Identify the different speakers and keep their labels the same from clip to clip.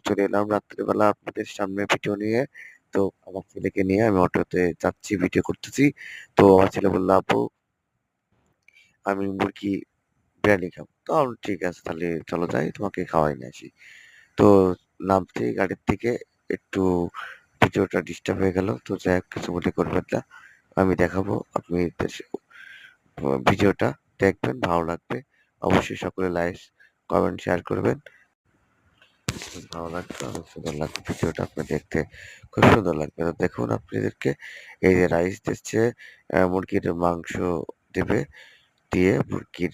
Speaker 1: চলে এলাম রাত্রিবেলা আপনাদের সামনে ভিডিও নিয়ে। তো আমার ছেলেকে নিয়ে আমি অটোতে যাচ্ছি, ভিডিও করতেছি। তো আমার ছেলে বলল, "আব্বু আমি মুরগি বিরিয়ানি খাবো।" তো আমি ঠিক আছে তাহলে চলো যাই তোমাকে খাওয়াই নিয়ে আসি। তো নামতেই গাড়ির থেকে একটু ভিডিওটা ডিস্টার্ব হয়ে গেল। তো যাই হোক কিছু মনে করবেন না। আমি দেখাবো আপনি ভিডিওটা দেখবেন, ভালো লাগবে। অবশ্যই সকলে লাইক, কমেন্ট, শেয়ার করবেন। ভালো লাগবে, অনেক সুন্দর লাগবে ভিডিওটা আপনি দেখতে, খুব সুন্দর লাগবে। তো দেখুন আপনাদেরকে এই যে রাইস দিচ্ছে, মুরগির মাংস দেবে, দিয়ে মুরগির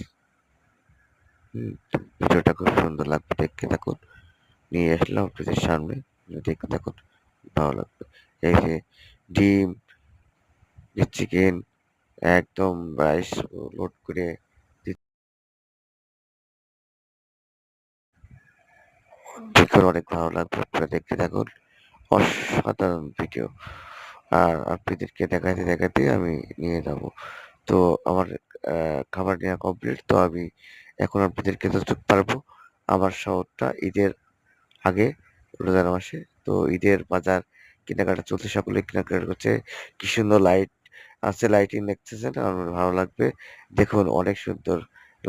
Speaker 1: ভিডিওটা খুব সুন্দর লাগবে, দেখতে থাকুন। নিয়ে আসলাম আপনাদের সামনে, দেখতে থাকুন, ভালো লাগবে। এই যে ডিম, চিকেন, একদম রাইস লোড করে দেখুন, অনেক ভালো লাগবে, আপনারা দেখতে থাকুন। অসাধারণ ভিডিও। আর আপনাদেরকে দেখাতে দেখাতে আমি নিয়ে যাব। তো আমার খাবার নেওয়া কমপ্লিট। তো আমি এখন আপনাদেরকে যতটুকু পারবো আমার শহরটা ঈদের আগে, রোজার মাসে। তো ঈদের বাজার কেনাকাটা চলছে, সকলে কেনাকাটা করছে। কি সুন্দর লাইট আছে, লাইটিং দেখতেছেন, আমার ভালো লাগবে। দেখুন অনেক সুন্দর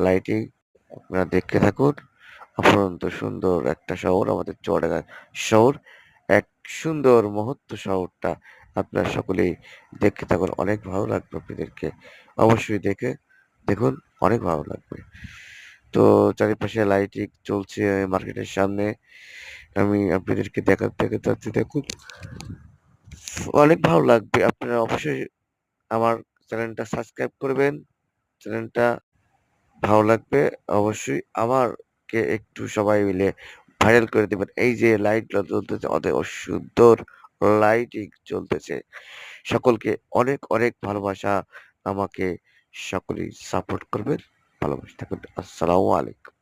Speaker 1: লাইটিং, আপনারা দেখতে থাকুন। অপরন্ত সুন্দর একটা শহর আমাদের চুয়াডাঙ্গা শহর, এক সুন্দর মুহূর্ত শহরটা আপনারা সকলেই দেখতে থাকুন, অনেক ভালো লাগবে আপনাদেরকে। অবশ্যই দেখুন, অনেক ভালো লাগবে। তো চারিপাশে লাইটিং চলছে মার্কেটের সামনে, আমি আপনাদেরকে দেখাতে চাচ্ছি, দেখুন অনেক ভালো লাগবে। আপনারা অবশ্যই আমার চ্যানেলটা সাবস্ক্রাইব করবেন, চ্যানেলটা ভালো লাগবে। অবশ্যই আমারকে একটু সবাই মিলে ভাইরাল করে দিবেন। এই যে লাইটগুলো জ্বলতেছে, অনেক সুন্দর লাইটিং চলতেছে। সকলকে অনেক অনেক ভালোবাসা। আমাকে সকলেই সাপোর্ট করবেন, ভালোবাসা থাকবেন। আসসালামু আলাইকুম।